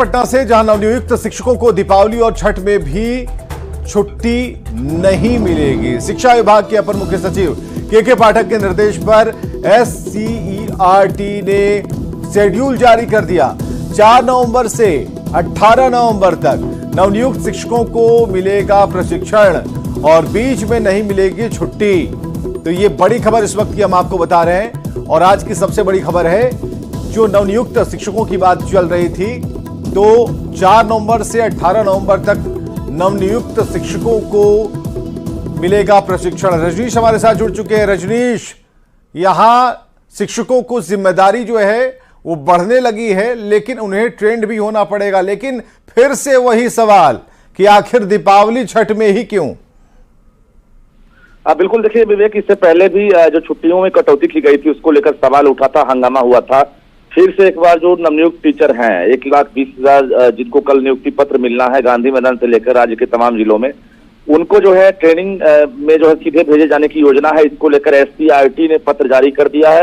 पटना से, जहां नवनियुक्त शिक्षकों को दीपावली और छठ में भी छुट्टी नहीं मिलेगी। शिक्षा विभाग के अपर मुख्य सचिव के पाठक के निर्देश पर SCERT ने शेड्यूल जारी कर दिया। 4 नवंबर से 18 नवंबर तक नवनियुक्त शिक्षकों को मिलेगा प्रशिक्षण और बीच में नहीं मिलेगी छुट्टी। तो ये बड़ी खबर इस वक्त की हम आपको बता रहे हैं। और आज की सबसे बड़ी खबर है, जो नवनियुक्त शिक्षकों की बात चल रही थी, तो 4 नवंबर से 18 नवंबर तक नवनियुक्त शिक्षकों को मिलेगा प्रशिक्षण। रजनीश हमारे साथ जुड़ चुके हैं। रजनीश, यहां शिक्षकों को जिम्मेदारी जो है वो बढ़ने लगी है, लेकिन उन्हें ट्रेंड भी होना पड़ेगा। लेकिन फिर से वही सवाल कि आखिर दीपावली छठ में ही क्यों? बिल्कुल, देखिए विवेक, इससे पहले भी जो छुट्टियों में कटौती की गई थी उसको लेकर सवाल उठा था, हंगामा हुआ था। फिर से एक बार जो नवनियुक्त टीचर हैं 1,20,000 जिनको कल नियुक्ति पत्र मिलना है गांधी मैदान से लेकर राज्य के तमाम जिलों में, उनको जो है ट्रेनिंग में जो है सीधे भेजे जाने की योजना है। इसको लेकर SCERT ने पत्र जारी कर दिया है।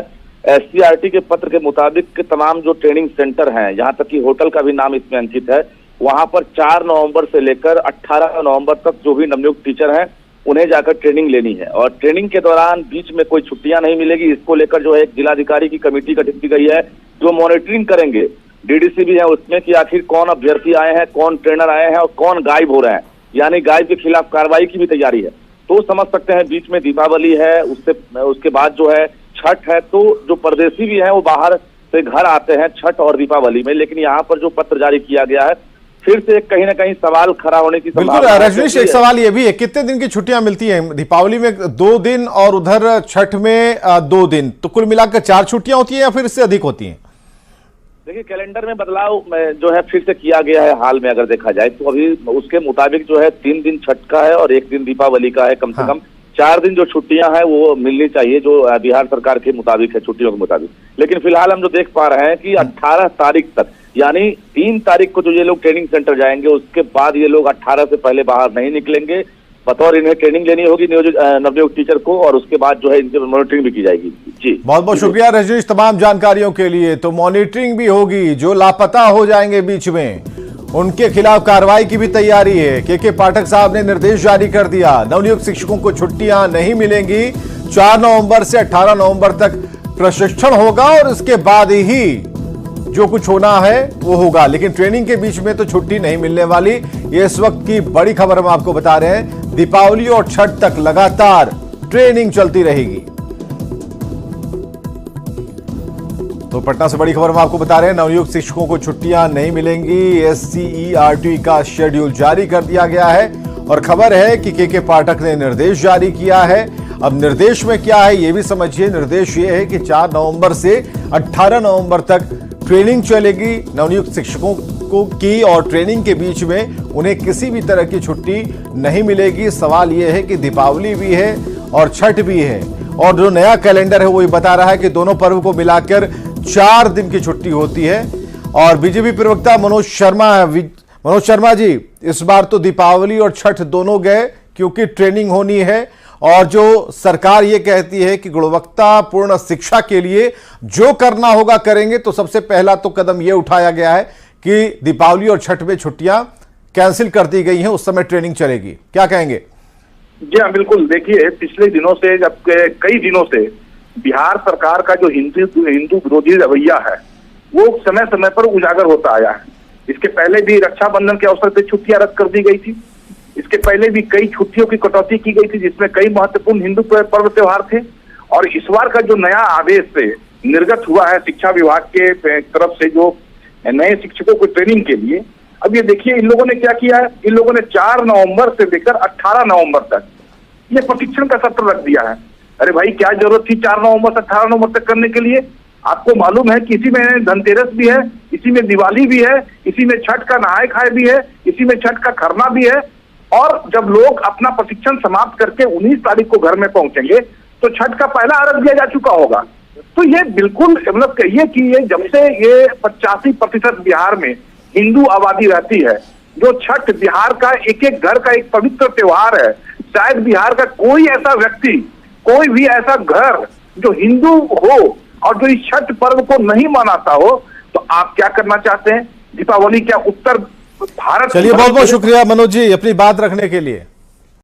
SCERT के पत्र के मुताबिक तमाम जो ट्रेनिंग सेंटर हैं, यहाँ तक कि होटल का भी नाम इसमें अंकित है, वहां पर 4 नवंबर से लेकर 18 नवंबर तक जो भी नवनियुक्त टीचर हैं उन्हें जाकर ट्रेनिंग लेनी है। और ट्रेनिंग के दौरान बीच में कोई छुट्टियां नहीं मिलेगी। इसको लेकर जो है एक जिलाधिकारी की कमेटी गठित की गई है जो मॉनिटरिंग करेंगे। DDC भी है उसमें कि आखिर कौन अभ्यर्थी आए हैं, कौन ट्रेनर आए हैं और कौन गायब हो रहे हैं, यानी गायब के खिलाफ कार्रवाई की भी तैयारी है। तो समझ सकते हैं बीच में दीपावली है, उसके बाद जो है छठ है, तो जो परदेसी भी हैं वो बाहर से घर आते हैं छठ और दीपावली में। लेकिन यहाँ पर जो पत्र जारी किया गया है, फिर से कहीं ना कहीं सवाल खड़ा होने की बिल्कुल रजनीश, एक सवाल ये भी है, कितने दिन की छुट्टियां मिलती हैं? दीपावली में 2 दिन और उधर छठ में 2 दिन, तो कुल मिलाकर 4 छुट्टियां होती हैं या फिर इससे अधिक होती हैं? देखिए, कैलेंडर में बदलाव जो है फिर से किया गया है हाल में। अगर देखा जाए तो अभी उसके मुताबिक जो है 3 दिन छठ का है और 1 दिन दीपावली का है। कम से कम 4 दिन जो छुट्टियां हैं वो मिलनी चाहिए, जो बिहार सरकार के मुताबिक है, छुट्टियों के मुताबिक। लेकिन फिलहाल हम जो देख पा रहे हैं कि 18 तारीख तक, यानी 3 तारीख को जो ये लोग ट्रेनिंग सेंटर जाएंगे, उसके बाद ये लोग 18 से पहले बाहर नहीं निकलेंगे। बतौर इन्हें ट्रेनिंग लेनी होगी नवनियुक्त टीचर को, और उसके बाद जो है इनकी मॉनिटरिंग भी की जाएगी। जी, बहुत बहुत शुक्रिया रजनीश तमाम जानकारियों के लिए। तो मॉनिटरिंग भी होगी, जो लापता हो जाएंगे बीच में उनके खिलाफ कार्रवाई की भी तैयारी है। के पाठक साहब ने निर्देश जारी कर दिया, नवनियुक्त शिक्षकों को छुट्टियां नहीं मिलेंगी। 4 नवंबर से 18 नवंबर तक प्रशिक्षण होगा और इसके बाद ही जो कुछ होना है वो होगा। लेकिन ट्रेनिंग के बीच में तो छुट्टी नहीं मिलने वाली। ये इस वक्त की बड़ी खबर हम आपको बता रहे हैं। दीपावली और छठ तक लगातार ट्रेनिंग चलती रहेगी। तो पटना से बड़ी खबर हम आपको बता रहे हैं, नवनियुक्त शिक्षकों को छुट्टियां नहीं मिलेंगी। SCERT का शेड्यूल जारी कर दिया गया है और खबर है कि के पाठक ने निर्देश जारी किया है। अब निर्देश में क्या है ये भी समझिए। निर्देश ये है कि 4 नवंबर से 18 नवंबर तक ट्रेनिंग चलेगी नवनियुक्त शिक्षकों को की, और ट्रेनिंग के बीच में उन्हें किसी भी तरह की छुट्टी नहीं मिलेगी। सवाल यह है कि दीपावली भी है और छठ भी है, और जो नया कैलेंडर है वो ये बता रहा है कि दोनों पर्व को मिलाकर 4 दिन की छुट्टी होती है। और बीजेपी प्रवक्ता मनोज शर्मा जी, इस बार तो दीपावली और छठ दोनों गए क्योंकि ट्रेनिंग होनी है, और जो सरकार ये कहती है कि गुणवत्तापूर्ण शिक्षा के लिए जो करना होगा करेंगे, तो सबसे पहला तो कदम ये उठाया गया है कि दीपावली और छठ में छुट्टियां कैंसिल कर दी गई हैं, उस समय ट्रेनिंग चलेगी। क्या कहेंगे? जी हाँ, बिल्कुल। देखिए, पिछले दिनों से, जब कई दिनों से बिहार सरकार का जो हिंदू विरोधी रवैया है वो समय समय पर उजागर होता आया है। इसके पहले भी रक्षाबंधन के अवसर पर छुट्टियां रद्द कर दी गई थी। इसके पहले भी कई छुट्टियों की कटौती की गई थी, जिसमें कई महत्वपूर्ण हिंदू पर्व त्योहार थे। और इस बार का जो नया आदेश से निर्गत हुआ है शिक्षा विभाग के तरफ से, जो नए शिक्षकों को ट्रेनिंग के लिए, अब ये देखिए इन लोगों ने क्या किया है। इन लोगों ने 4 नवंबर से लेकर 18 नवंबर तक ये प्रशिक्षण का सत्र रख दिया है। अरे भाई, क्या जरूरत थी 4 नवंबर से 18 नवंबर तक करने के लिए? आपको मालूम है कि इसी में धनतेरस भी है, इसी में दिवाली भी है, इसी में छठ का नहाय खाए भी है, इसी में छठ का खरना भी है। और जब लोग अपना प्रशिक्षण समाप्त करके 19 तारीख को घर में पहुंचेंगे तो छठ का पहला अर्घ दिया जा चुका होगा। तो ये बिल्कुल, मतलब कहिए कि ये जब से ये 85% बिहार में हिंदू आबादी रहती है, जो छठ बिहार का एक एक घर का एक पवित्र त्योहार है। शायद बिहार का कोई ऐसा व्यक्ति, कोई भी ऐसा घर जो हिंदू हो और जो इस छठ पर्व को नहीं मनाता हो। तो आप क्या करना चाहते हैं दीपावली क्या उत्तर भारत। चलिए, बहुत बहुत शुक्रिया मनोज जी अपनी बात रखने के लिए।